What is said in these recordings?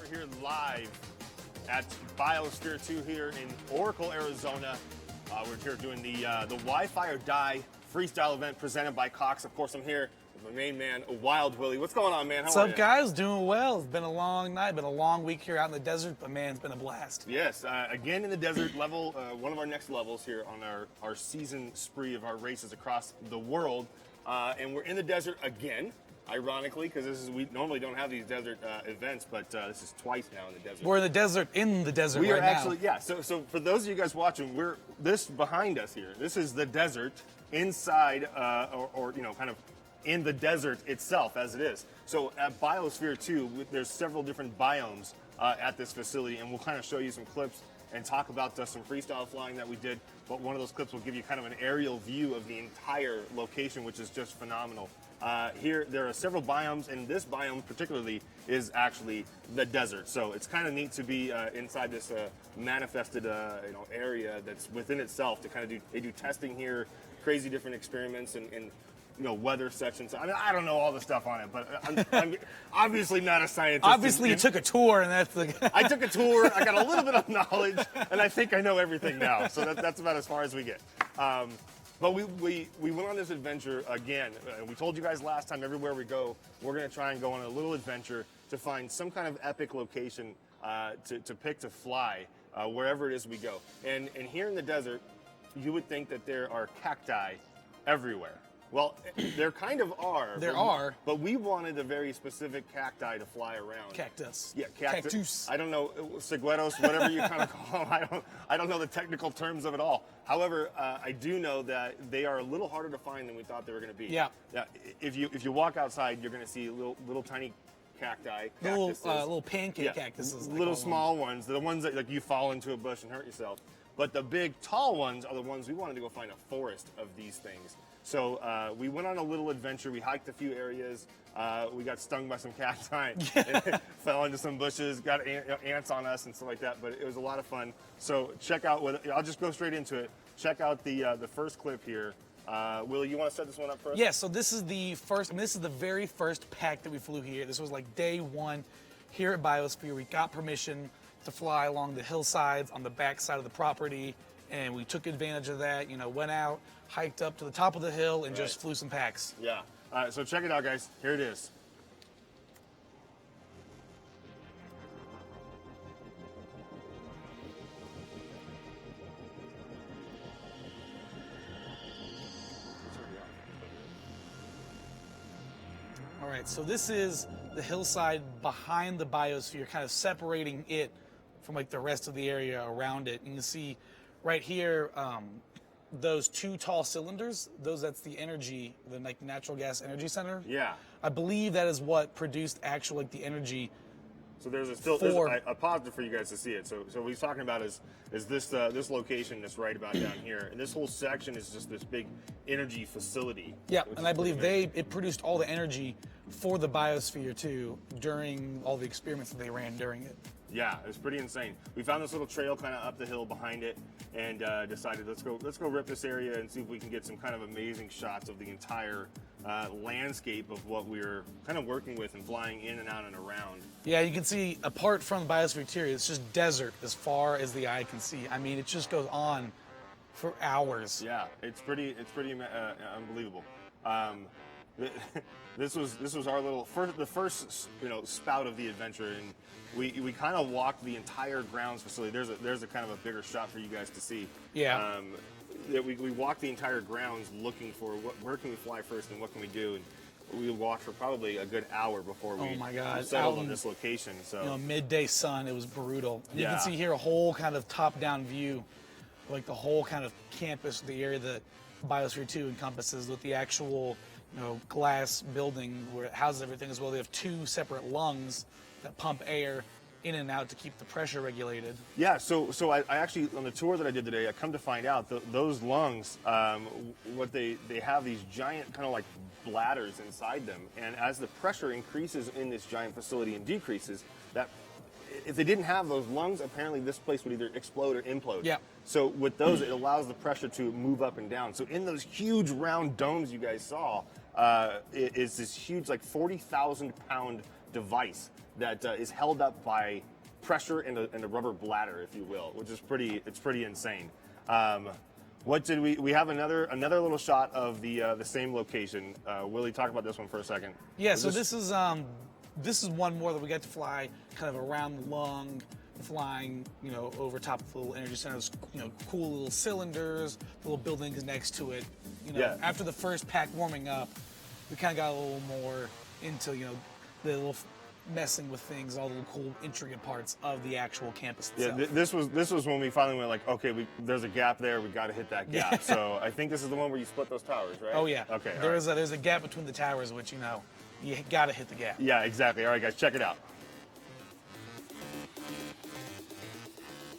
here live at Biosphere 2 here in Oracle, Arizona. We're here doing the Wi-Fi or Die freestyle event presented by Cox. Of course, I'm here with my main man, Wild Willie. What's going on, man? What's up, guys? Doing well. It's been a long night, been a long week here out in the desert, but man, it's been a blast. Yes, again in the desert level, one of our next levels here on our season spree of our races across the world. And we're in the desert again. Ironically, because we normally don't have these desert events, but this is twice now in the desert. We're in the desert We are right actually, now. yeah. So for those of you guys watching, this behind us here. This is the desert inside, or kind of in the desert itself as it is. So at Biosphere 2, there's several different biomes at this facility, and we'll kind of show you some clips and talk about some freestyle flying that we did. But one of those clips will give you kind of an aerial view of the entire location, which is just phenomenal. Here, there are several biomes, and this biome particularly is actually the desert. So it's kind of neat to be inside this manifested area that's within itself to kind of they do testing here, crazy different experiments and weather sections. I mean, I don't know all the stuff on it, but I'm obviously not a scientist. Obviously, you took a tour, and that's the. I took a tour. I got a little bit of knowledge, and I think I know everything now. So that's about as far as we get. But we went on this adventure again. We told you guys last time, everywhere we go, we're going to try and go on a little adventure to find some kind of epic location to pick to fly wherever it is we go. And here in the desert, you would think that there are cacti everywhere. Well, there kind of are. But we wanted a very specific cacti to fly around. Cactus. Yeah, cactus. I don't know, segueros, whatever you kind of call them. I don't know the technical terms of it all. However, I do know that they are a little harder to find than we thought they were going to be. Yeah. If you walk outside, you're going to see little tiny cacti, little pancake cactuses. Little small ones. The ones that you fall into a bush and hurt yourself. But the big, tall ones are the ones we wanted to go find a forest of these things. So we went on a little adventure. We hiked a few areas. We got stung by some cacti, and fell into some bushes, got ants on us and stuff like that. But it was a lot of fun. So check out I'll just go straight into it. Check out the first clip here. Willie, you want to set this one up first? Yeah. So this is the first. This is the very first pack that we flew here. This was like day one here at Biosphere. We got permission to fly along the hillsides on the back side of the property, and we took advantage of that. Went out, hiked up to the top of the hill, and just flew some packs. Yeah. So check it out, guys. Here it is. All right, so this is the hillside behind the Biosphere, kind of separating it from like the rest of the area around it. And you can see right here, those two tall cylinders, that's the energy, the natural gas energy center. Yeah. I believe that is what produced the energy. So there's a positive for you guys to see it. So what he's talking about is this location that's right about down here, and this whole section is just this big energy facility. Yeah, and I believe it produced all the energy for the Biosphere too during all the experiments that they ran during it. Yeah, it was pretty insane. We found this little trail kind of up the hill behind it, and decided let's go rip this area and see if we can get some kind of amazing shots of the entire landscape of what we're kind of working with and flying in and out and around. Yeah, you can see apart from the Biosphere interior, it's just desert as far as the eye can see. I mean, it just goes on for hours. Yeah, it's pretty unbelievable. This was our the first spout of the adventure, and we kind of walked the entire grounds facility. There's a kind of a bigger shot for you guys to see. Yeah. We walked the entire grounds looking for where can we fly first and what can we do, and we walked for probably a good hour before we settled on this location. So midday sun, it was brutal. Yeah. You can see here a whole kind of top-down view, like the whole kind of campus, the area that Biosphere 2 encompasses, with the actual glass building where it houses everything as well. They have two separate lungs that pump air in and out to keep the pressure regulated. Yeah, so I actually, on the tour that I did today, I come to find out those lungs, what they have these giant kind of like bladders inside them, and as the pressure increases in this giant facility and decreases, that if they didn't have those lungs, apparently this place would either explode or implode. Yeah. So with those, it allows the pressure to move up and down. So in those huge round domes you guys saw, is this huge, like 40,000 pound device that is held up by pressure in a rubber bladder, if you will, which is pretty insane. What did we have another little shot of the same location? Willie, talk about this one for a second. Yeah, so this is one more that we got to fly kind of around the lung, flying, over top of the little energy centers, cool little cylinders, little buildings next to it. Yeah. After the first pack warming up, we kind of got a little more into, the little messing with things, all the cool intricate parts of the actual campus itself. Yeah, this was when we finally went like, okay, there's a gap there, we got to hit that gap. Yeah. So I think this is the one where you split those towers, right? Oh yeah. Okay. There's a gap between the towers, which you got to hit the gap. Yeah, exactly. All right, guys, check it out.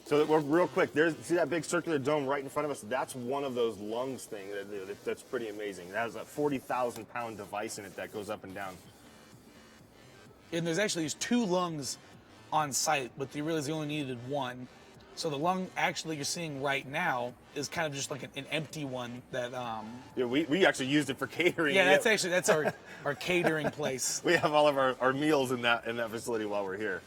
So we're real quick. See that big circular dome right in front of us? That's one of those lungs thing that's pretty amazing. That has a 40,000 pound device in it that goes up and down. And there's actually these 2 lungs on site, but you realize you only needed 1. So the lung actually you're seeing right now is kind of just like an empty one that. Yeah, we actually used it for catering. Yeah, that's our catering place. We have all of our meals in that facility while we're here.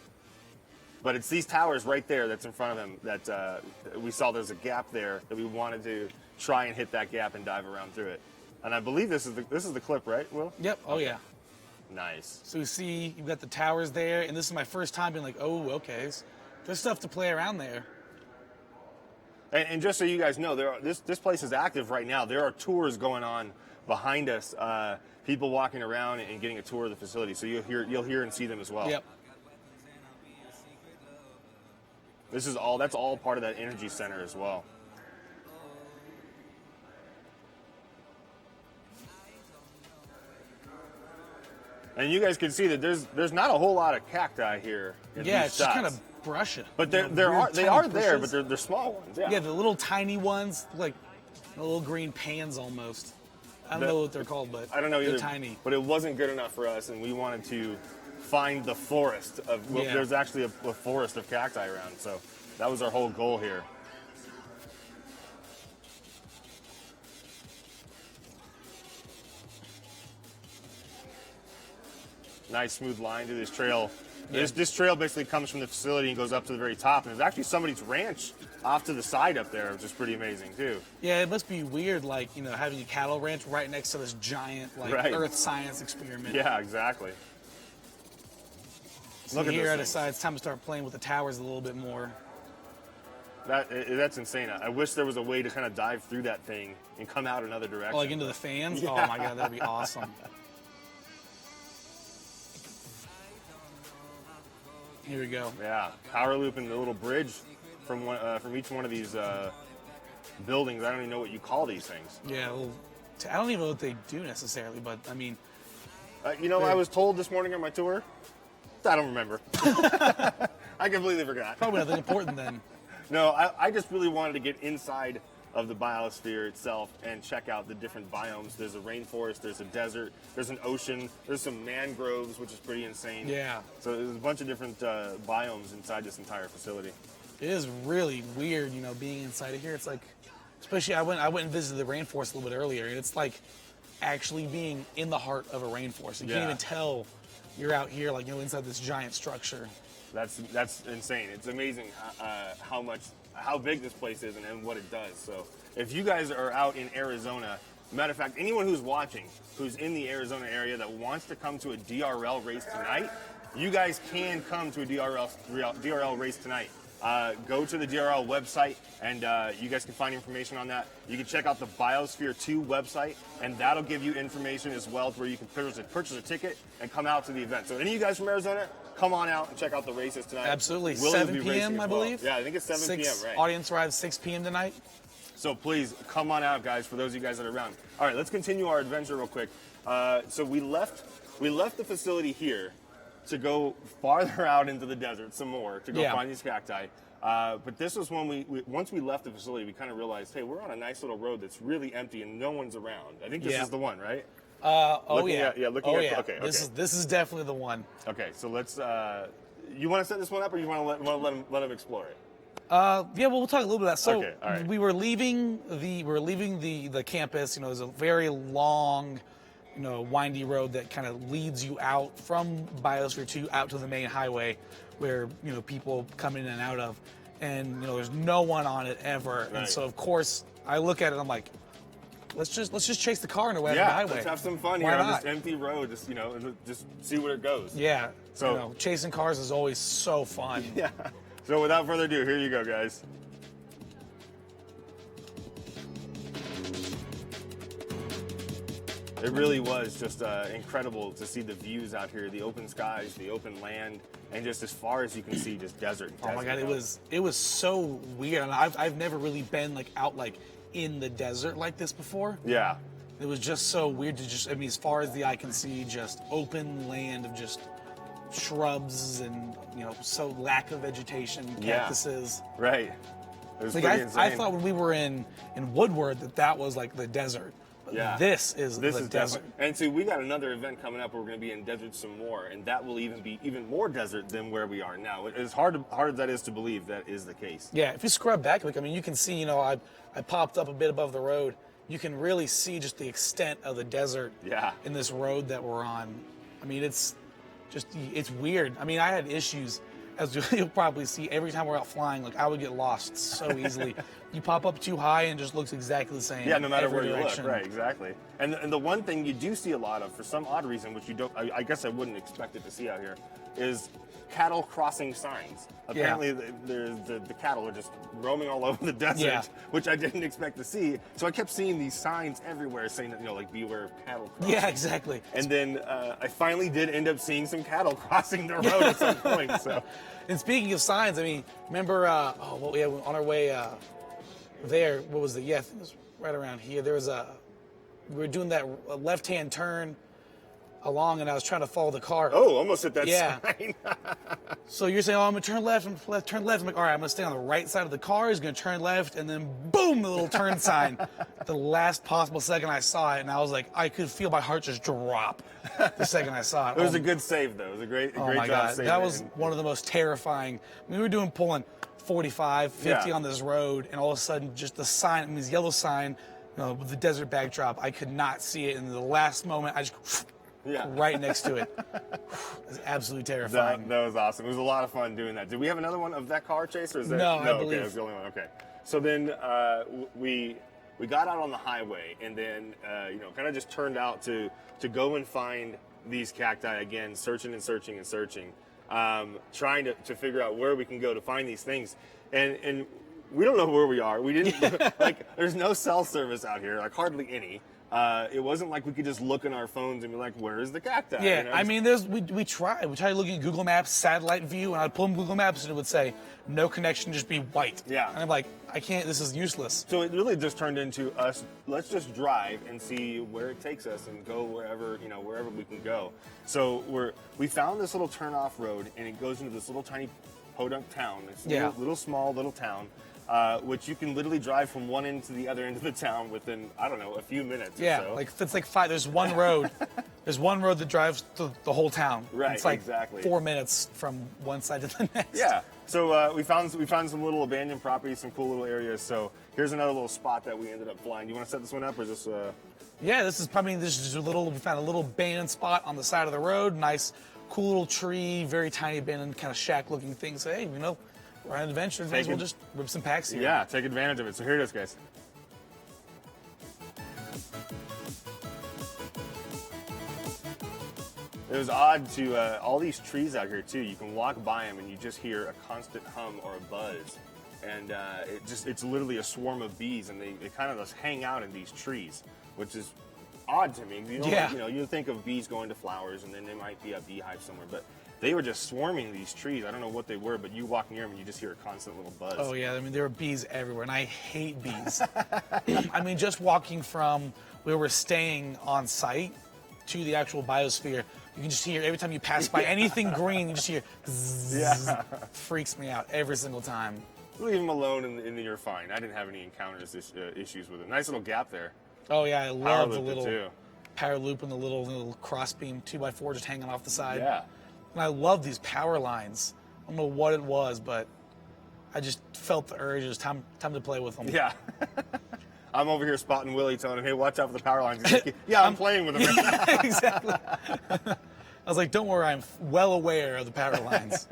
But it's these towers right there that's in front of them that we saw there's a gap there that we wanted to try and hit that gap and dive around through it. And I believe this is the clip, right, Will? Yep. Oh yeah. Nice. So you see, you've got the towers there, and this is my first time being like, oh, okay, there's stuff to play around there. And just so you guys know, this place is active right now. There are tours going on behind us, people walking around and getting a tour of the facility. So you'll hear and see them as well. Yep. That's all part of that energy center as well. And you guys can see that there's not a whole lot of cacti here. Yeah, it's just kind of brushing. But they are there, but they're small ones. Yeah. Yeah, the little tiny ones, like the little green pans almost. I don't know what they're called, but I don't know either. They're tiny. But it wasn't good enough for us, and we wanted to find the forest of. Well, Yeah. there's actually a forest of cacti around, so that was our whole goal here. Nice smooth line to this trail. Yeah. This trail basically comes from the facility and goes up to the very top. And there's actually somebody's ranch off to the side up there, which is pretty amazing too. Yeah, it must be weird, like, having a cattle ranch right next to this giant, like, Right. earth science experiment. Yeah, exactly. So Look at here this I thing. decide it's time to start playing with the towers a little bit more. That's insane. I wish there was a way to kind of dive through that thing and come out another direction. Oh, like into the fans? Yeah. Oh my god, that'd be awesome. Here we go. Yeah, power loop and the little bridge from each one of these buildings. I don't even know what you call these things. Yeah, I don't even know what they do necessarily, but I mean, I was told this morning on my tour. I don't remember. I completely forgot. probably nothing important then. No, I just really wanted to get inside of the biosphere itself and check out the different biomes. There's a rainforest, there's a desert, there's an ocean, there's some mangroves, which is pretty insane. Yeah. So there's a bunch of different biomes inside this entire facility. It is really weird, being inside of here. It's like, especially I went and visited the rainforest a little bit earlier, and it's like actually being in the heart of a rainforest. You Yeah. can't even tell you're out here, like, inside this giant structure. That's insane. It's amazing how big this place is and what it does. So if you guys are out in Arizona, matter of fact, anyone who's watching, who's in the Arizona area that wants to come to a DRL race tonight, you guys can come to a DRL race tonight. Go to the DRL website, and you guys can find information on that. You can check out the Biosphere 2 website, and that'll give you information as well to where you can purchase a ticket and come out to the event. So any of you guys from Arizona, come on out and check out the races tonight. Absolutely. Willie will 7 be racing p.m., as I well. believe? Yeah, I think it's 7 p.m., right? Audience arrives 6 p.m. tonight. So please, come on out, guys, for those of you guys that are around. All right, let's continue our adventure real quick. So we left the facility here to go farther out into the desert some more to go find these cacti. But this was when once we left the facility, we kind of realized, hey, we're on a nice little road that's really empty and no one's around. I think this is the one, right? Okay. This is definitely the one. Okay, so let's. You want to set this one up, or you want to let him explore it? Yeah, well, we'll talk a little bit about that. So Okay, all right. we were leaving the campus. It was a very long windy road that kind of leads you out from Biosphere 2 out to the main highway where, people come in and out of. And, there's no one on it ever. Right. And so, of course, I look at it and I'm like, let's just chase the car in away from the Yeah, highway. let's have some fun Why here on not? this empty road. Just see where it goes. Yeah. So- chasing cars is always so fun. Yeah. So without further ado, here you go, guys. It really was just incredible to see the views out here, the open skies, the open land, and just as far as you can see, just desert. Oh my God, it was so weird. And I've never really been out in the desert like this before. Yeah. It was just so weird to as far as the eye can see, just open land of just shrubs and, so lack of vegetation, cactuses. Yeah. Right. It was pretty I insane. thought when we were in Woodward that was like the desert. But Yeah. This is the desert. Definitely. And so we got another event coming up where we're going to be in desert some more, and that will even be even more desert than where we are now. As hard as that is to believe, that is the case. Yeah, if you scrub back, you can see, I popped up a bit above the road. You can really see just the extent of the desert Yeah. in this road that we're on. It's weird. I had issues, as you'll probably see, every time we're out flying. I would get lost so easily. You pop up too high and it just looks exactly the same. Yeah, no matter every where direction. you look, right? Exactly. And the one thing you do see a lot of, for some odd reason, which you don't, I guess I wouldn't expect it to see out here, is cattle crossing signs. Apparently, the cattle are just roaming all over the desert, Yeah. which I didn't expect to see. So I kept seeing these signs everywhere saying that, beware of cattle crossing. Yeah, exactly. And then I finally did end up seeing some cattle crossing the road at some point. So And speaking of signs, remember what we had on our way there? What was it? Yeah, I think it was right around here. There was we were doing that left-hand turn along, and I was trying to follow the car. oh, almost hit that Yeah. sign. So you're saying, I'm gonna turn left, turn left. I'm like, all right, I'm gonna stay on the right side of the car. He's gonna turn left, and then boom, the little turn sign. The last possible second I saw it, and I was like, I could feel my heart just drop the second I saw it. It was a good save, though. It was a great Oh my job God, saving that it. was And- one of the most terrifying. We were pulling 45, 50 Yeah. on this road, and all of a sudden, just the sign, this yellow sign, with the desert backdrop, I could not see it. And the last moment, I just Yeah. right next to it. It was absolutely terrifying. That was awesome. It was a lot of fun doing that. Did we have another one of that car chase, or is that No, I Okay, believe- that was the only one. Okay. So then we got out on the highway, and then kind of just turned out to go and find these cacti again, searching and searching and searching, trying to figure out where we can go to find these things, and we don't know where we are. We didn't there's no cell service out here, hardly any. It wasn't like we could just look in our phones and be like, "Where is the cacti?" Yeah, we tried. We tried looking at Google Maps satellite view, and I'd pull up Google Maps, and it would say no connection, just be white. Yeah. And I'm like, I can't. This is useless. So it really just turned into us. Let's just drive and see where it takes us, and go wherever we can go. So we found this little turnoff road, and it goes into this little tiny podunk town. It's a little small town. Which you can literally drive from one end to the other end of the town within, I don't know, a few minutes Yeah, or so. it's like five. There's one road. There's one road that drives to the whole town. Right, It's like exactly. 4 minutes from one side to the next. Yeah. So we found some little abandoned properties, some cool little areas. So here's another little spot that we ended up flying. Do you want to set this one up, or is this? Yeah, this is just we found a little abandoned spot on the side of the road. Nice, cool little tree, very tiny abandoned kind of shack looking thing. So hey, we're on an adventure. May as well just rip some packs here. Yeah, take advantage of it. So here it is, guys. It was odd to all these trees out here too. You can walk by them and you just hear a constant hum or a buzz, and it's literally a swarm of bees, and they kind of just hang out in these trees, which is odd to me. You think of bees going to flowers, and then there might be a beehive somewhere, but they were just swarming these trees. I don't know what they were, but you walk near them and you just hear a constant little buzz. Oh yeah, there are bees everywhere, and I hate bees. Just walking from where we're staying on site to the actual biosphere, you can just hear every time you pass by anything green, you just hear zzz. Yeah. Freaks me out every single time. Leave them alone and you're fine. I didn't have any issues with it. Nice little gap there. Oh yeah, I love the loop it, little too. power loop and the little crossbeam 2x4 just hanging off the side. Yeah. And I love these power lines. I don't know what it was, but I just felt the urge. It was time to play with them. Yeah. I'm over here spotting Willie, telling him, "Hey, watch out for the power lines." He's like, yeah, I'm playing with him right now. Exactly. I was like, don't worry, I'm well aware of the power lines.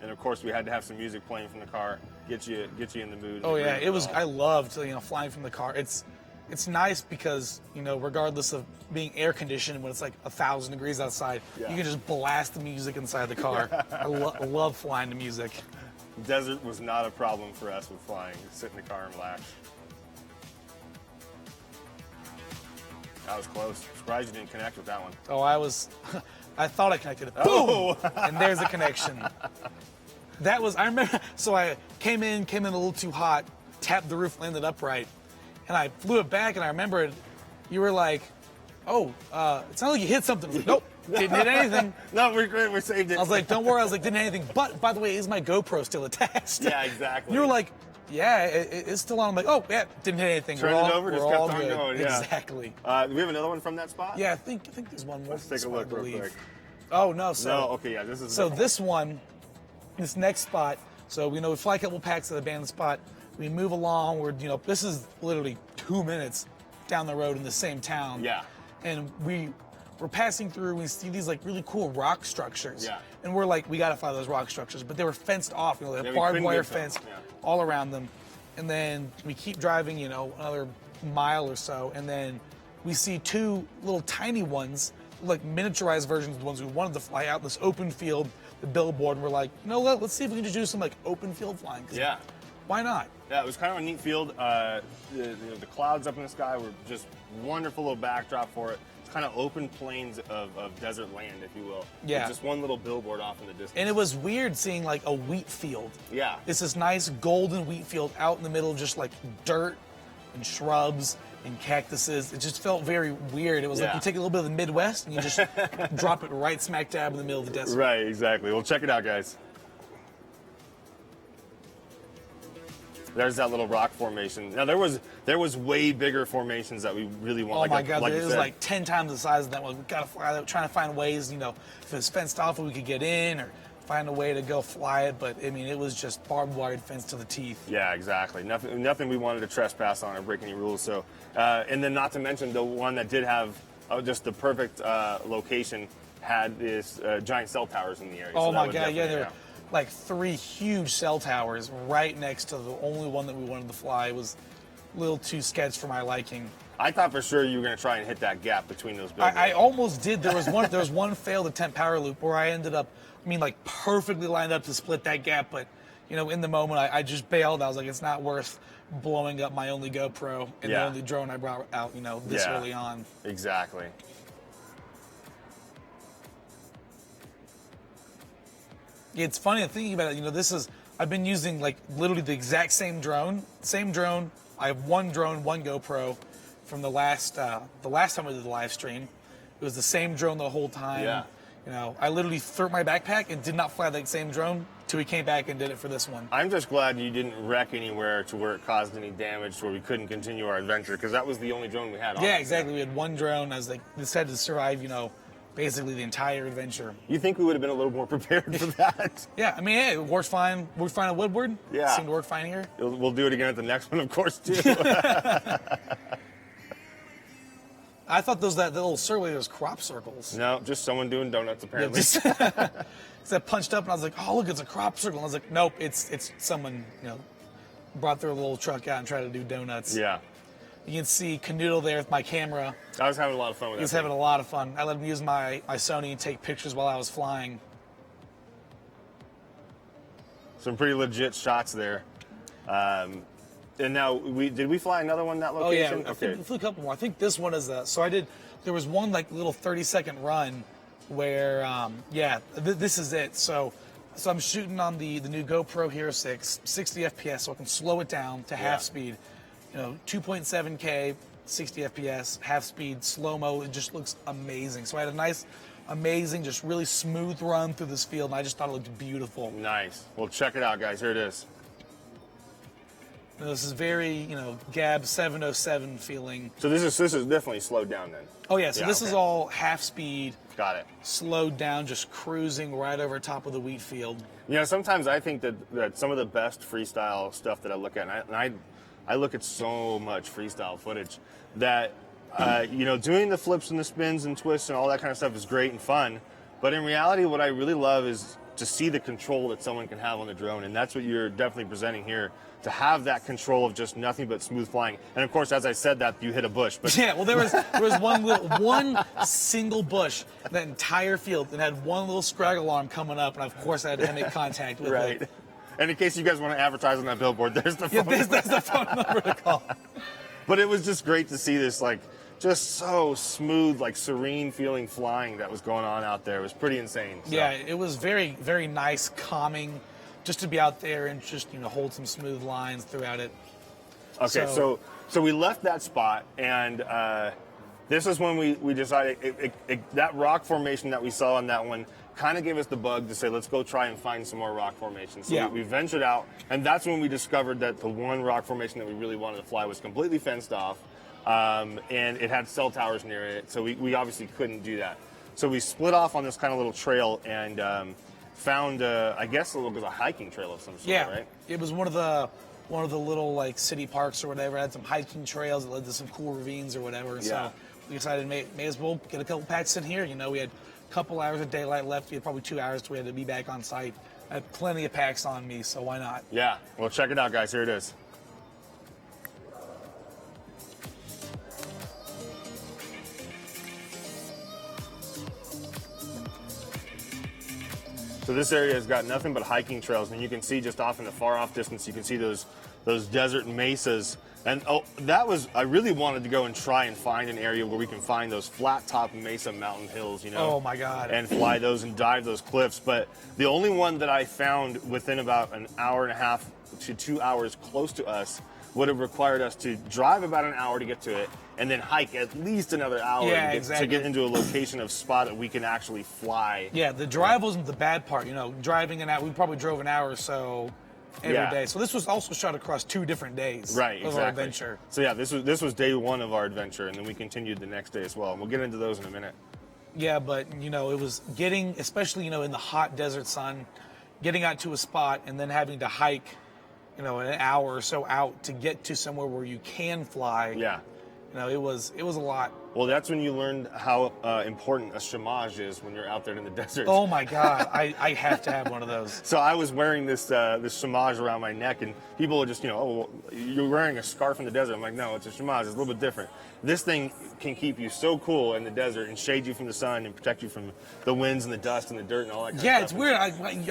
And of course, we had to have some music playing from the car, get you in the mood. Oh yeah, it was. all. I loved flying from the car. It's nice because regardless of being air conditioned when it's like 1,000 degrees outside, Yeah. you can just blast the music inside the car. I love flying to music. Desert was not a problem for us with flying. Just sit in the car and relax. That was close. Surprised you didn't connect with that one. Oh, I thought I connected it. Boom! Oh. And there's a connection. That was, I remember, so I came in a little too hot, tapped the roof, landed upright, and I flew it back, and I remembered you were like, oh, it's not like you hit something. I was like, nope, didn't hit anything. No, we're great. We saved it. I was like, don't worry. I was like, didn't hit anything. But, by the way, is my GoPro still attached? yeah, exactly. You were like, yeah, it's still on. I'm like, oh, yeah, didn't hit anything. Turned it over, just we're kept all on good. going, yeah. Exactly. Do we have another one from that spot? Yeah, I think there's one more. Let's take a spot, look I real believe. quick. Oh, no. So, No, okay, yeah, this is. So this one, this next spot, so we fly a couple packs to the abandoned spot. We move along. This is literally 2 minutes down the road in the same town. Yeah. And we're passing through. We see these like really cool rock structures. Yeah. And we're like, we got to fly those rock structures, but they were fenced off. They Yeah, had we barbed couldn't wire get to them, fence yeah. all around them. And then we keep driving, another mile or so, and then we see two little tiny ones, like miniaturized versions of the ones we wanted to fly out this open field, the billboard, and we're like, let's see if we can just do some like open field flying. 'Cause Yeah. why not? Yeah, it was kind of a neat field. The clouds up in the sky were just wonderful little backdrop for it. It's kind of open plains of desert land, if you will. Yeah. With just one little billboard off in the distance. And it was weird seeing like a wheat field. Yeah. It's this nice golden wheat field out in the middle of just like dirt and shrubs and cactuses. It just felt very weird. It was like Yeah. you take a little bit of the Midwest and you just drop it right smack dab in the middle of the desert. Right, exactly. Well, check it out, guys. There's that little rock formation. Now there was way bigger formations that we really want. Oh like my a- God, like it you was said. like 10 times the size of that one. We gotta fly that, trying to find ways, if it was fenced off, we could get in or find a way to go fly it. But I mean, it was just barbed wire fence to the teeth. Yeah, exactly. Nothing we wanted to trespass on or break any rules. So, and then not to mention the one that did have just the perfect location had this giant cell towers in the area. Oh So that my would God, yeah, definitely there were count. like 3 huge cell towers right next to the only one that we wanted to fly. It was a little too sketch for my liking. I thought for sure you were going to try and hit that gap between those buildings. I almost did. There was one failed attempt power loop where I ended up, like perfectly lined up to split that gap, but in the moment I just bailed. I was like, it's not worth blowing up my only GoPro and the Yeah. only drone I brought out, this Yeah. early on. Exactly. It's funny thinking about it. I've been using like literally the exact same drone. I have one drone, one GoPro from the last time I did the live stream. It was the same drone the whole time. Yeah. I literally threw it in my backpack and did not fly that same drone till we came back and did it for this one. I'm just glad you didn't wreck anywhere to where it caused any damage to where we couldn't continue our adventure, because that was the only drone we had on. Yeah, exactly. We had one drone. I was like, this had to survive, basically the entire adventure. You think we would have been a little more prepared for that? Yeah, I mean, hey, it worked fine. Worked fine at Woodward. Yeah. Seemed to work fine here. We'll do it again at the next one, of course, too. I thought that little circle was crop circles. No, just someone doing donuts, Yeah, apparently. just because I punched up and I was like, oh look, it's a crop circle. And I was like, nope, it's someone brought their little truck out and tried to do donuts. Yeah. You can see Canoodle there with my camera. I was having a lot of fun with He was that. having a lot of fun. I let him use my Sony and take pictures while I was flying. Some pretty legit shots there. And now, did we fly another one that Oh yeah, location? I think we flew a couple more. I think this one is there was one like little 30-second run where, this is it. So I'm shooting on the new GoPro Hero 6, 60 FPS, so I can slow it down to half speed. 2.7K, 60 FPS, half speed, slow-mo. It just looks amazing. So I had a nice, amazing, just really smooth run through this field, and I just thought it looked beautiful. Nice. Well, check it out, guys. Here it is. This is very, Gab 707 feeling. So this is definitely slowed down then. Oh yeah, so Yeah, this okay. is all half speed. Got it. slowed down, just cruising right over top of the wheat field. You know, sometimes I think that some of the best freestyle stuff that I look at, and I look at so much freestyle footage that, you know, doing the flips and the spins and twists and all that kind of stuff is great and fun. But in reality, what I really love is to see the control that someone can have on the drone. And that's what you're definitely presenting here, to have that control of just nothing but smooth flying. And of course, as I said that, you hit a bush. But Yeah, well, there was one single bush, that entire field, and had one little scraggle arm coming up, and of course I had to make contact with right. it. And in case you guys want to advertise on that billboard, there's the Yeah, phone. that's the phone number to call. But it was just great to see this, like, just so smooth, like serene feeling flying that was going on out there. It was pretty insane. So. Yeah, it was very, very nice, calming, just to be out there and just, you know, hold some smooth lines throughout it. Okay, So- so we left that spot, and this is when we decided that rock formation that we saw on that one kind of gave us the bug to say, let's go try and find some more rock formations. So Yeah. we ventured out, and that's when we discovered that the one rock formation that we really wanted to fly was completely fenced off, and it had cell towers near it, so we obviously couldn't do that. So we split off on this kind of little trail and found, I guess, it was a hiking trail of some sort, Yeah, right? it was one of the little like city parks or whatever. It had some hiking trails that led to some cool ravines or whatever. And Yeah. so we decided may as well get a couple packs in here. You know, we had a couple hours of daylight left. We had probably 2 hours till we had to be back on site. I had plenty of packs on me, so why not? Yeah, well, check it out, guys. Here it is. So this area has got nothing but hiking trails, and you can see just off in the far off distance, you can see those desert mesas. And I really wanted to go and try and find an area where we can find those flat top mesa mountain hills, you know. Oh my God. And fly those and dive those cliffs. But the only one that I found within about an hour and a half to 2 hours close to us would have required us to drive about an hour to get to it, and then hike at least another hour Yeah, to exactly. get into a location of spot that we can actually fly. Yeah, the drive wasn't the bad part. You know, driving an hour, we probably drove an hour or so every day. Yeah. So this was also shot across 2 different days Right, of exactly. our adventure. So yeah, this was day one of our adventure, and then we continued the next day as well. And we'll get into those in a minute. Yeah, but you know, it was getting, especially you know, in the hot desert sun, getting out to a spot and then having to hike, you know, an hour or so out to get to somewhere where you can fly. Yeah. You know, it was a lot. Well, that's when you learned how important a chômage is when you're out there in the desert. Oh my God, I have to have one of those. So I was wearing this chômage around my neck, and people would just, you know, oh, well, you're wearing a scarf in the desert. I'm like, no, it's a chômage. It's a little bit different. This thing can keep you so cool in the desert and shade you from the sun and protect you from the winds and the dust and the dirt and all that kind Yeah, of it's stuff. weird.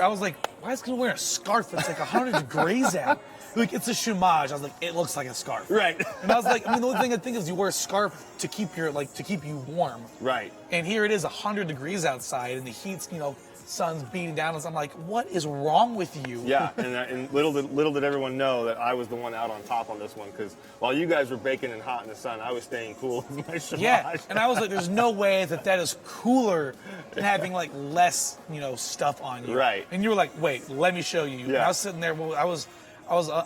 I was like, why is he gonna wear a scarf? It's like 100 degrees out. Like, it's a chômage. I was like, it looks like a scarf. Right. And I was like, I mean, the only thing I think is you wear a scarf to keep you warm. Right. And here it is 100 degrees outside and the heat's, you know, sun's beating down us. I'm like, what is wrong with you? Yeah, and little did everyone know that I was the one out on top on this one, because while you guys were baking and hot in the sun, I was staying cool with my chômage. Yeah, and I was like, there's no way that is cooler than having like less, you know, stuff on you. Right. And you were like, wait, let me show you. And Yeah. I was sitting there, I was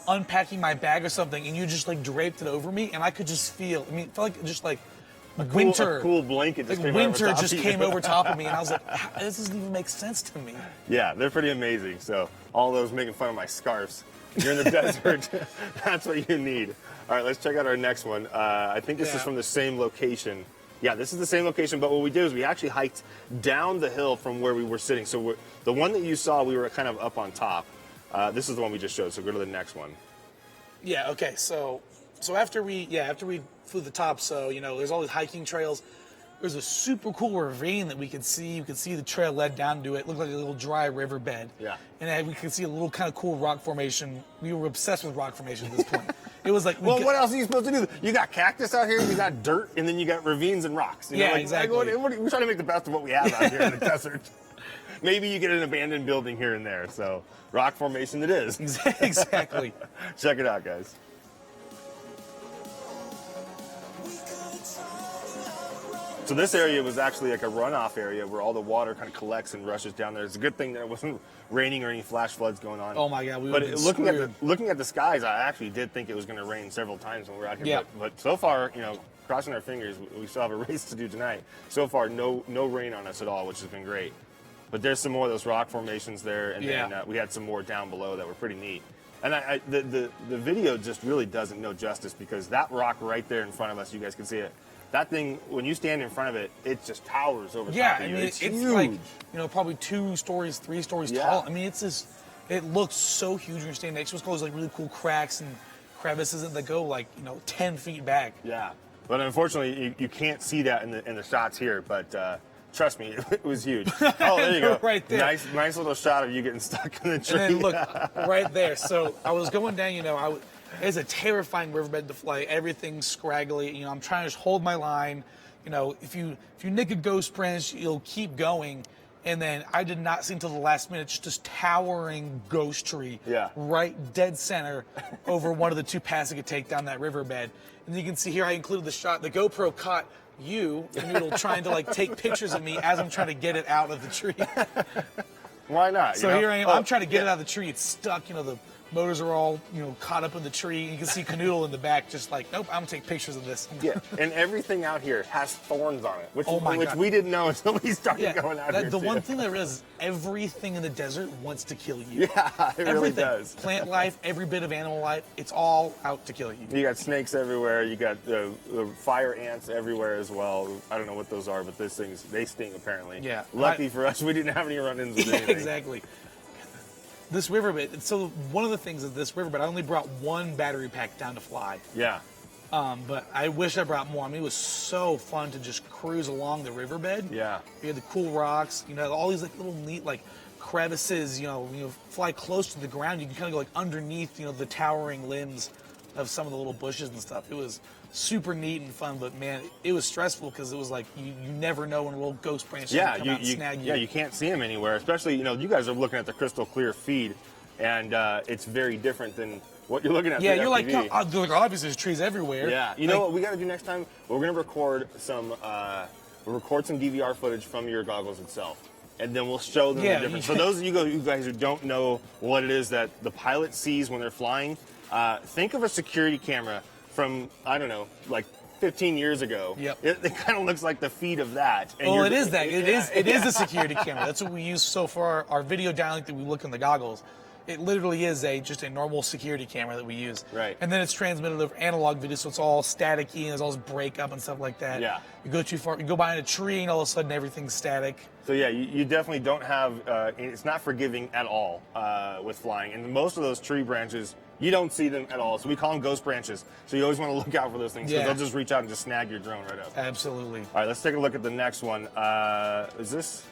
unpacking my bag or something, and you just like draped it over me, and I could just feel. I mean, it felt like just like winter. A cool blanket just Like came winter over top just of you. came over top of me, and I was like, this doesn't even make sense to me. Yeah, they're pretty amazing. So all those making fun of my scarves. You're in the desert. That's what you need. All right, let's check out our next one. I think this is Yeah. from the same location. Yeah, this is the same location, but what we did is we actually hiked down the hill from where we were sitting. So the one that you saw, we were kind of up on top. This is the one we just showed, so go to the next one. Yeah. Okay. So after we flew the top, so you know, there's all these hiking trails. There's a super cool ravine that we could see. You could see the trail led down to it. It looked like a little dry riverbed. Yeah. And we could see a little kind of cool rock formation. We were obsessed with rock formation at this point. It was like, Well, what else are you supposed to do? You got cactus out here, you got dirt, and then you got ravines and rocks. You know, Yeah, like, exactly. We're trying to make the best of what we have out here in the desert. Maybe you get an abandoned building here and there. So rock formation it is. Exactly. Check it out, guys. So this area was actually like a runoff area where all the water kind of collects and rushes down there. It's a good thing that it wasn't raining or any flash floods going on. Oh my God, we But would've been looking at screwed. looking at the skies, I actually did think it was going to rain several times when we were out here. Yeah. But so far, you know, crossing our fingers, we still have a race to do tonight. So far, no rain on us at all, which has been great. But there's some more of those rock formations there, and then we had some more down below that were pretty neat. And the video just really doesn't know justice, because that rock right there in front of us, you guys can see it. That thing, when you stand in front of it, it just towers over top of you. It's huge. like, probably 2 stories, 3 stories tall. I mean, it's just, it looks so huge when you're standing next to it. There's like really cool cracks and crevices that go like 10 feet back. Yeah, but unfortunately you can't see that in the shots here. But trust me, it was huge. Oh, there you go. Right there. Nice little shot of you getting stuck in the tree. And then look right there. So I was going down. It's a terrifying riverbed to fly. Everything's scraggly. I'm trying to just hold my line. If you nick a ghost branch, you'll keep going. And then I did not see until the last minute just this towering ghost tree right dead center over one of the 2 paths I could take down that riverbed. And you can see here I included the shot. The GoPro caught you, Noodle, trying to like take pictures of me as I'm trying to get it out of the tree. Why not? So here I am. I'm trying to get it out of the tree. It's stuck. The motors are all caught up in the tree. You can see Canoodle in the back, just like, nope, I'm gonna take pictures of this. Yeah, and everything out here has thorns on it, which God. we didn't know until we started going out here. The one thing that I realized is everything in the desert wants to kill you. Yeah, it really does. Plant life, every bit of animal life, it's all out to kill you. You got snakes everywhere. You got the fire ants everywhere as well. I don't know what those are, but those things, they sting apparently. Yeah. Lucky for us, we didn't have any run-ins with anything. Exactly. This riverbed, so one of the things is this riverbed, I only brought 1 battery pack down to fly. Yeah. But I wish I brought more. I mean, it was so fun to just cruise along the riverbed. Yeah. You had the cool rocks, all these like little neat like crevices, when you fly close to the ground, you can kind of go like underneath, the towering limbs of some of the little bushes and stuff. It was super neat and fun, but man, it was stressful because it was like you never know when a little ghost branch is going to come out and snag you. Yeah, you can't see them anywhere, especially, you guys are looking at the crystal clear feed, and it's very different than what you're looking at. Yeah, you're like, obviously there's trees everywhere. Yeah, you know what we got to do next time? We're going to record some DVR footage from your goggles itself, and then we'll show them the difference. For those of you guys who don't know what it is that the pilot sees when they're flying, think of a security camera from, I don't know, like 15 years ago. Yep. It kind of looks like the feed of that. And it is that. It is a security camera. That's what we use so far. Our video downlink that we look in the goggles, it literally is just a normal security camera that we use. Right. And then it's transmitted over analog video, so it's all staticky and there's all this breakup and stuff like that. Yeah. You go too far, you go behind a tree and all of a sudden everything's static. So yeah, you definitely don't have, it's not forgiving at all with flying. And most of those tree branches, you don't see them at all. So we call them ghost branches. So you always want to look out for those things, because they'll just reach out and just snag your drone right up. Absolutely. All right, let's take a look at the next one. Is this?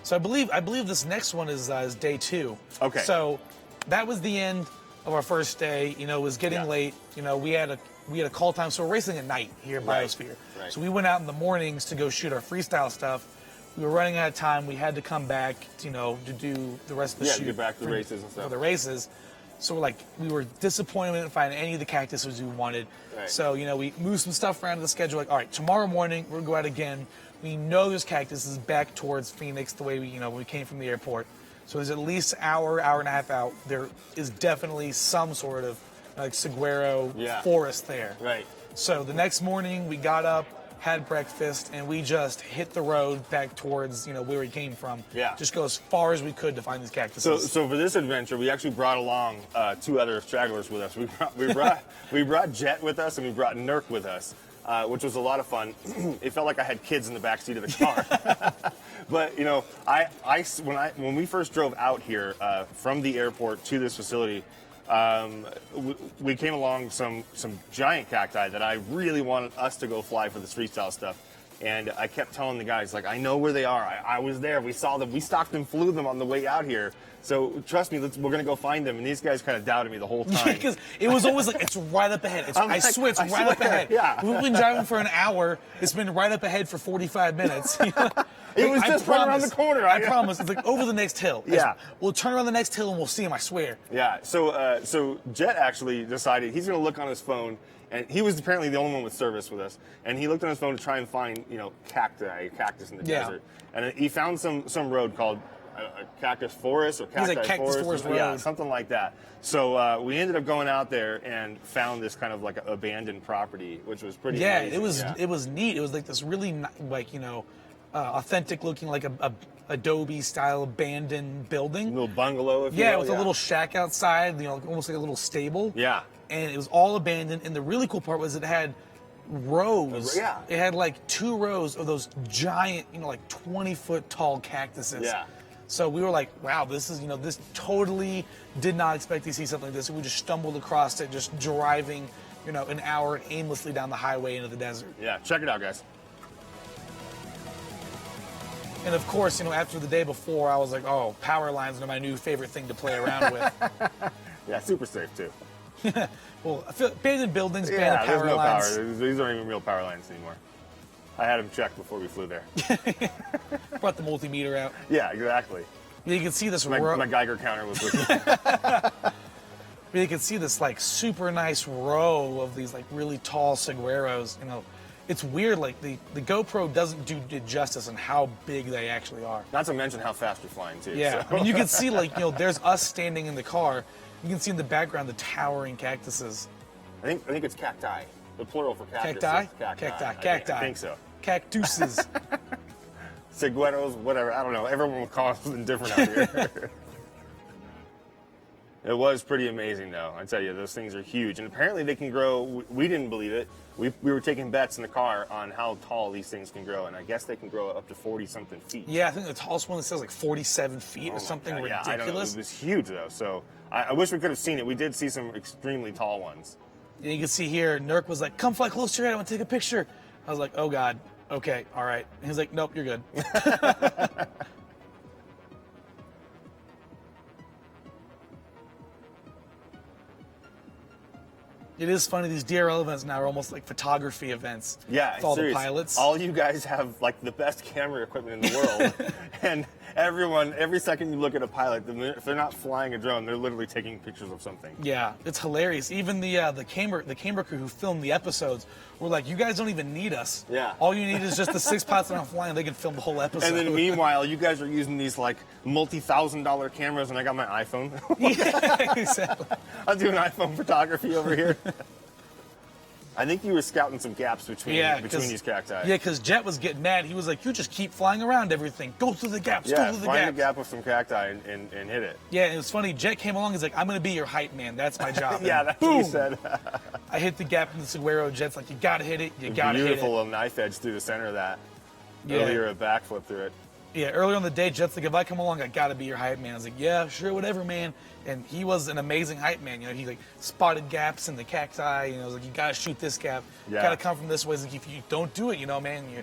So I believe this next one is day 2. Okay. So that was the end of our first day. It was getting late. We had a call time, so we're racing at night here at Biosphere. Right. So we went out in the mornings to go shoot our freestyle stuff. We were running out of time. We had to come back, to do the rest of the shoot. Yeah, get back to the races and stuff. For the races. So we were disappointed we didn't find any of the cactuses we wanted. Right. So, we moved some stuff around to the schedule. Like, all right, tomorrow morning, we're going to go out again. We know there's cactuses back towards Phoenix the way when we came from the airport. So there's at least an hour and a half out. There is definitely some sort of saguaro forest there. Right. So the next morning we got up, had breakfast, and we just hit the road back towards where we came from. Yeah. Just go as far as we could to find these cactuses. So for this adventure, we actually brought along 2 other stragglers with us. We brought Jet with us, and we brought Nurk with us, which was a lot of fun. It felt like I had kids in the back seat of the car. But when we first drove out here from the airport to this facility, we came along some giant cacti that I really wanted us to go fly for the freestyle stuff. And I kept telling the guys, I know where they are. I was there. We saw them. We stalked and flew them on the way out here. So trust me, we're going to go find them. And these guys kind of doubted me the whole time. Because it was always it's right up ahead. I swear, it's right up ahead. Yeah. We've been driving for an hour. It's been right up ahead for 45 minutes. It was just right around the corner. I promise. It's over the next hill. Yeah. We'll turn around the next hill and we'll see him, I swear. Yeah. So Jet actually decided he's going to look on his phone. And he was apparently the only one with service with us. And he looked on his phone to try and find, cactus in the desert. And he found some road called a cactus forest or cacti like Cactus Forest Yeah, Road. something like that. So we ended up going out there and found this kind of like abandoned property, which was pretty. Yeah, amazing. it was neat. It was like this really like authentic looking like a Adobe style abandoned building. little bungalow. If you Yeah, will, with a little shack outside, almost like a little stable. Yeah. And it was all abandoned. And the really cool part was it had rows. Yeah. It had like 2 rows of those giant, like 20-foot tall cactuses. Yeah. So we were like, wow, this is, this totally did not expect to see something like this. We just stumbled across it, just driving, an hour aimlessly down the highway into the desert. Yeah, check it out, guys. And of course, after the day before, I was like, oh, power lines are my new favorite thing to play around with. Yeah, super safe too. Well, I feel abandoned buildings, Yeah, abandoned there's power no lines. power. These aren't even real power lines anymore. I had them checked before we flew there. Brought the multimeter out. Yeah, exactly. You can see this My Geiger counter was with me. you can see this like super nice row of these like really tall saguaros. It's weird. Like the GoPro doesn't do it justice on how big they actually are. Not to mention how fast you're flying too. Yeah, so. I mean you can see like there's us standing in the car. You can see in the background the towering cactuses. I think it's cacti. The plural for cactus. Cacti? Is cacti. Cacti. I think so. Cactuses. Saguaros, whatever. I don't know. Everyone will call it something different out here. It was pretty amazing, though. I tell you, those things are huge, and apparently they can grow. We didn't believe it. We were taking bets in the car on how tall these things can grow, and I guess they can grow up to 40-something feet. Yeah, I think the tallest one says like 47 feet Oh or my something God, yeah, I don't know. ridiculous. It was huge, though. So I wish we could have seen it. We did see some extremely tall ones. And you can see here, Nurk was like, come fly closer, I want to take a picture. I was like, oh God, okay, all right. And he's like, nope, you're good. It is funny, these DRL events now are almost like photography events. Yeah, with all serious. the pilots. All you guys have like the best camera equipment in the world, and every second you look at a pilot, if they're not flying a drone, they're literally taking pictures of something. Yeah, it's hilarious. Even the camera crew who filmed the episodes were like, you guys don't even need us. Yeah. All you need is just the 6 pilots that are flying. They can film the whole episode. And then meanwhile, you guys are using these like multi-$1,000 cameras, and I got my iPhone. Yeah, exactly. I'm doing iPhone photography over here. I think you were scouting some gaps between these cacti. Yeah, because Jet was getting mad. He was like, you just keep flying around everything. Go through the gaps. Yeah, go through the find gaps. a gap with some cacti and hit it. Yeah, and it was funny. Jet came along. He's like, I'm going to be your hype man. That's my job. Yeah, And that's boom, what he said. I hit the gap in the Saguaro. Jet's like, you got to hit it. You got to hit it. Beautiful little knife edge through the center of that. Yeah. Earlier, a backflip through it. Yeah, earlier in the day, Jet's like, if I come along, I gotta be your hype man. I was like, yeah, sure, whatever, man. And he was an amazing hype man. He like spotted gaps in the cacti. I was like, you gotta shoot this gap. Yeah. You gotta come from this way. He's like, if you don't do it, man, you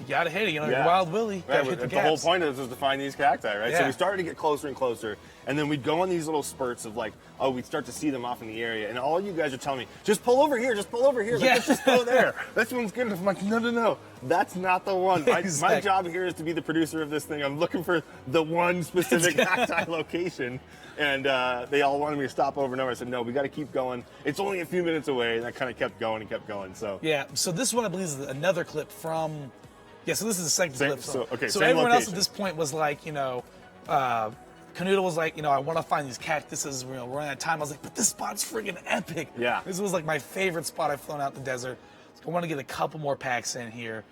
gotta hit it. You're Yeah. Wild Willie. You gotta Yeah, hit the the whole gaps. point of this was to find these cacti, right? So Yeah. we started to get closer and closer, and then we'd go on these little spurts of like, oh, we'd start to see them off in the area, and all you guys are telling me, just pull over here, just pull over here, Yeah. let's just go there. This one's good enough. I'm like, no, that's not the one. My Exactly. job here is to be the producer of this thing. I'm looking for the one specific cacti location. And they all wanted me to stop over and over. I said, no, we got to keep going. It's only a few minutes away. And I kind of kept going and kept going. So Yeah, so this one I believe is another clip from. Yeah, so this is the second Same- clip. so- okay, so same everyone else location. at this point was like, Canuto was like, I want to find these cactuses. We're running out of time. I was like, but this spot's friggin' epic. Yeah. This was like my favorite spot I've flown out in the desert. So I want to get a couple more packs in here.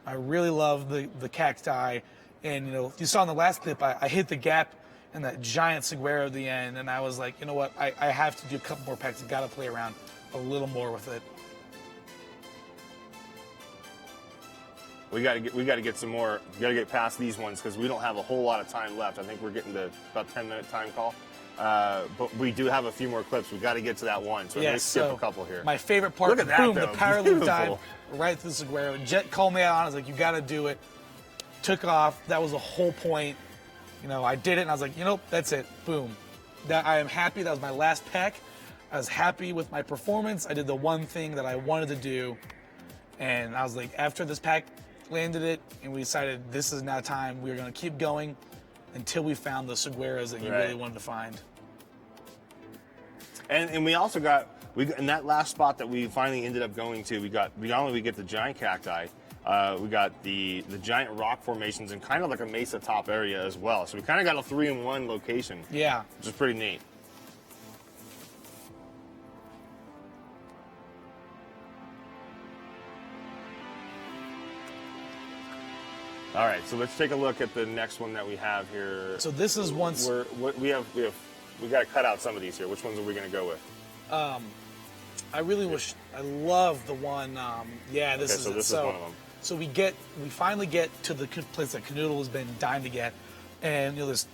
I really love the cacti. And, you saw in the last clip, I hit the gap and that giant saguaro at the end. And I was like, you know what? I have to do a couple more packs. I got to play around a little more with it. we got to get some more. We got to get past these ones because we don't have a whole lot of time left. I think we're getting to about 10-minute time call. But we do have a few more clips. We got to get to that one. So let's skip a couple here. My favorite part, Look at that, boom, though. the power loop dive Beautiful. right through the saguaro. Jet called me out on it. I was like, you got to do it. Took off. That was the whole point. I did it, and I was like, that's it. Boom. I am happy. That was my last pack. I was happy with my performance. I did the one thing that I wanted to do. And I was like, after this pack, landed it, and we decided this is now time. We were going to keep going until we found the saguaros that you Right. really wanted to find. And we also in that last spot that we finally ended up going to, we get the giant cacti, We got the giant rock formations and kind of like a mesa top area as well. So we kind of got a 3-in-1 location. Yeah. Which is pretty neat. All right, so let's take a look at the next one that we have here. So this is one. We got to cut out some of these here. Which ones are we going to go with? I really wish. I love the one. Yeah, this Okay, is so it. this is one of them. So we finally get to the place that Canoodle has been dying to get, and this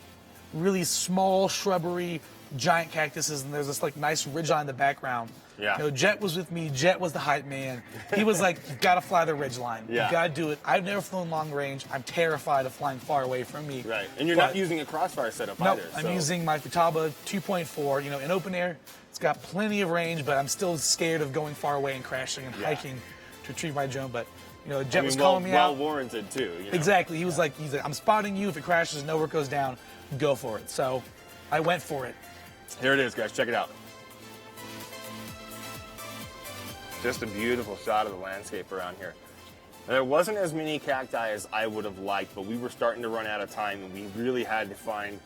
really small shrubbery, giant cactuses, and there's this like nice ridgeline in the background. Yeah. Jet was with me. Jet was the hype man. He was like, "You gotta fly the ridgeline. Yeah. You gotta do it." I've never flown long range. I'm terrified of flying far away from me. Right, and you're not using a crossfire setup No, either. I'm so. using my Futaba 2.4. In open air, it's got plenty of range, but I'm still scared of going far away and crashing and hiking to retrieve my drone. But Jet was calling me out. Well warranted too. Exactly. He's like, "I'm spotting you. If it crashes, nowhere goes down. Go for it." So I went for it. Here it is, guys. Check it out. Just a beautiful shot of the landscape around here. There wasn't as many cacti as I would have liked, but we were starting to run out of time, and we really had to find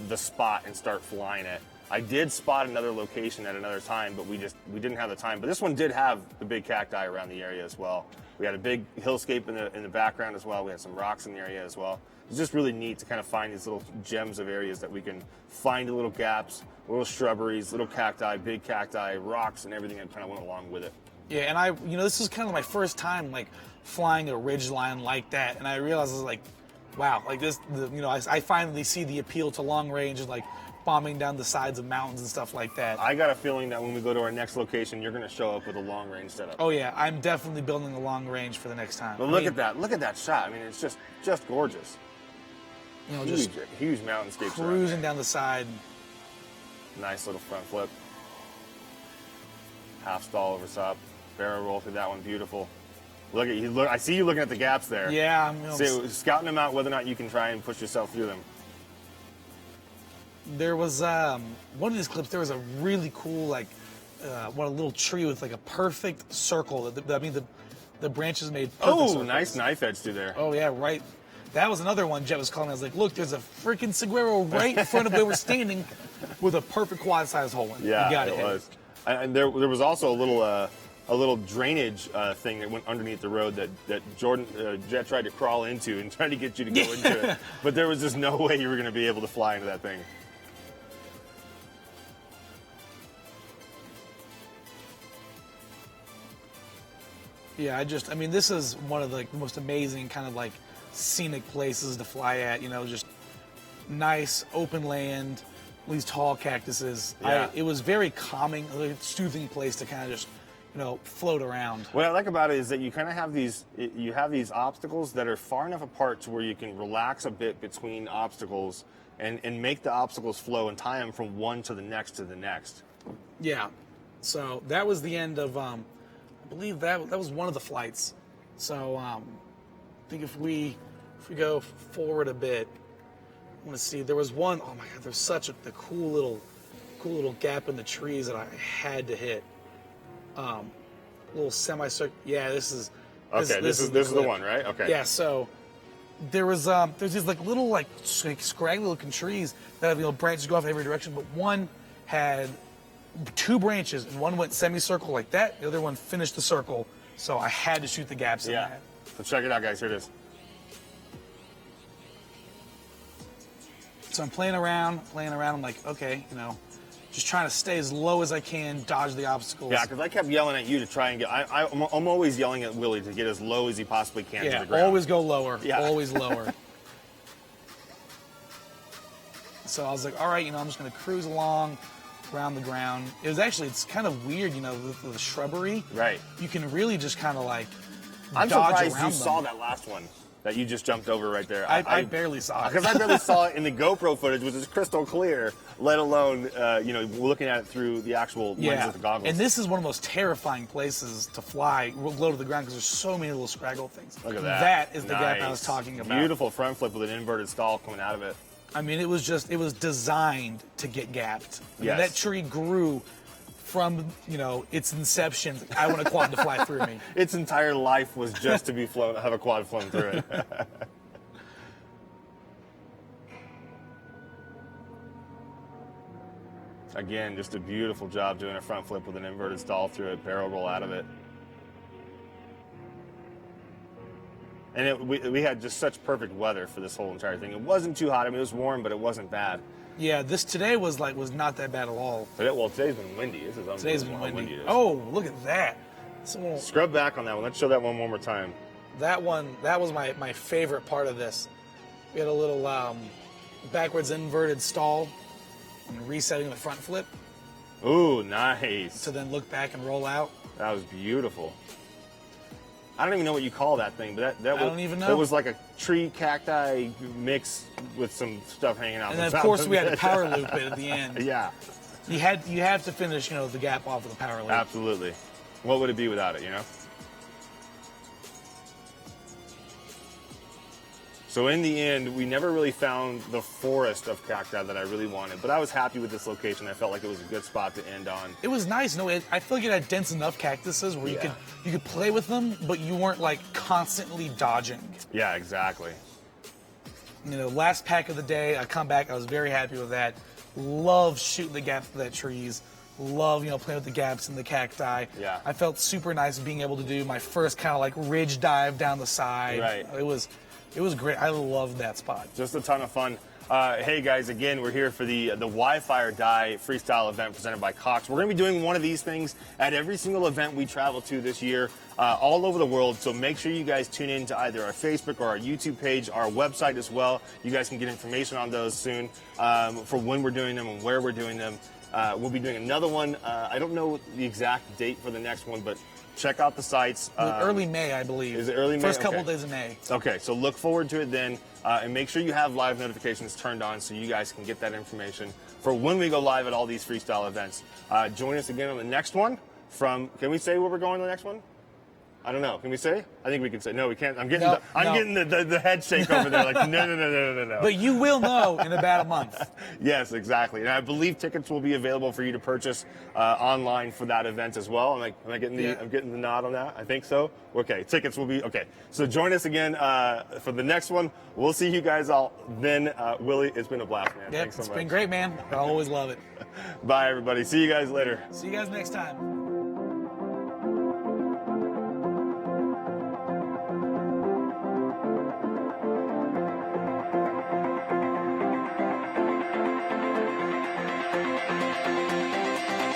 the spot and start flying it. I did spot another location at another time, but we didn't have the time. But this one did have the big cacti around the area as well. We had a big hillscape in the background as well. We had some rocks in the area as well. It's just really neat to kind of find these little gems of areas that we can find little gaps, little shrubberies, little cacti, big cacti, rocks, and everything that kind of went along with it. Yeah, and this is kind of my first time like flying a ridge line like that, and I realized I was like, wow, like this. I finally see the appeal to long range and like bombing down the sides of mountains and stuff like that. I got a feeling that when we go to our next location, you're going to show up with a long range setup. Oh yeah, I'm definitely building a long range for the next time. But look at that! Look at that shot. I mean, it's just gorgeous. Just huge mountainscapes. cruising down the side. Nice little front flip. Half stall over top. Barrel roll through that one. Beautiful. Look at you. Look. I see you looking at the gaps there. Yeah, Scouting them out, whether or not you can try and push yourself through them. There was one of these clips. There was a really cool a little tree with like a perfect circle. The branches made perfect circles. Nice knife edge through there. Oh yeah, right. That was another one Jet was calling. I was like, look, there's a freaking saguaro right in front of where we're standing with a perfect quad-sized hole in it. Yeah, you got it was. And there was also a little drainage thing that went underneath the road that Jet tried to crawl into and tried to get you to go into it. But there was just no way you were going to be able to fly into that thing. Yeah, this is one of the most amazing kind of like scenic places to fly at. Just nice open land, these tall cactuses. Yeah. It was very calming, a soothing place to kind of just float around. What I like about it is that you kind of have these obstacles that are far enough apart to where you can relax a bit between obstacles and make the obstacles flow and tie them from one to the next to the next. Yeah. So that was the end of, I believe that was one of the flights. So I think if we go forward a bit, I want to see, there was one, oh my God, there's such a cool little gap in the trees that I had to hit. Little semicircle. Yeah, this is the one, right? Okay. Yeah, so there's these like little like scraggly looking trees that have branches go off in every direction, but one had 2 branches and one went semicircle like that. The other one finished the circle, so I had to shoot the gaps in that. So check it out, guys. Here it is. So I'm playing around. I'm like, okay, just trying to stay as low as I can, dodge the obstacles. Yeah, because I kept yelling at you to try and get. I'm always yelling at Willie to get as low as he possibly can to the ground. Always go lower. Yeah. Always lower. So I was like, all right, I'm just going to cruise along around the ground. It's kind of weird, the shrubbery. Right. You can really just kind of like I'm dodge surprised around you them. saw that last one that you just jumped over right there. I barely saw it. Because I barely saw it in the GoPro footage, which is crystal clear, let alone, looking at it through the actual lens of the goggles. And this is one of the most terrifying places to fly low to the ground because there's so many little scraggle things. Look at that. That is the gap I was talking about. Beautiful front flip with an inverted stall coming out of it. I mean, it was designed to get gapped. I mean, Yes. that tree grew from, you know, its inception, I want a quad to fly through me. Its entire life was just to be flown, have a quad flown through it. Again, just a beautiful job doing a front flip with an inverted stall through it, barrel roll out of it. And we had just such perfect weather for this whole entire thing. It wasn't too hot. I mean, it was warm, but it wasn't bad. Yeah, this today was not that bad at all. Well, today's been windy. This is unbelievable. Today's been how windy. it is. Oh, look at that. Scrub back on that one. Let's show that one more time. That was my favorite part of this. We had a little backwards inverted stall and resetting the front flip Ooh, nice. to then look back and roll out. That was beautiful. I don't even know what you call that thing, but that was, don't even know. It was like a tree cacti mix with some stuff hanging out. And the then of top course we had to it. power loop it at the end. Yeah, You have to finish, you know, the gap off with a power loop. absolutely. What would it be without it, you know? So in the end, we never really found the forest of cacti that I really wanted, but I was happy with this location. I felt like it was a good spot to end on. It was nice. No, I feel like it had dense enough cactuses where you could play with them, but you weren't like constantly dodging. Yeah, exactly. You know, last pack of the day, I come back. I was very happy with that. Love shooting the gaps with that trees. Love, you know, playing with the gaps in the cacti. Yeah. I felt super nice being able to do my first kind of like ridge dive down the side. Right. It was great. I loved that spot. Just a ton of fun. Hey guys, again, we're here for the Wi-Fi or Die freestyle event presented by Cox. We're going to be doing one of these things at every single event we travel to this year, all over the world. So make sure you guys tune in to either our Facebook or our YouTube page, our website as well. You guys can get information on those soon for when we're doing them and where we're doing them. We'll be doing another one. I don't know the exact date for the next one, but check out the sites. Early May, I believe. Is it early May? First couple Okay. days of May. Okay, so look forward to it then, and make sure you have live notifications turned on so you guys can get that information for when we go live at all these freestyle events. Join us again on the next one. Can we say where we're going to the next one? I don't know. Can we say? I think we can say. No, we can't. I'm getting the head shake over there. Like no. But you will know in about a month. Yes, exactly. And I believe tickets will be available for you to purchase online for that event as well. Am I getting the? Yeah. I'm getting the nod on that. I think so. Okay, tickets will be okay. So join us again for the next one. We'll see you guys all then. Willie, it's been a blast, man. Yep, Thanks so much. it's been great, man. I always love it. Bye, everybody. See you guys later. See you guys next time.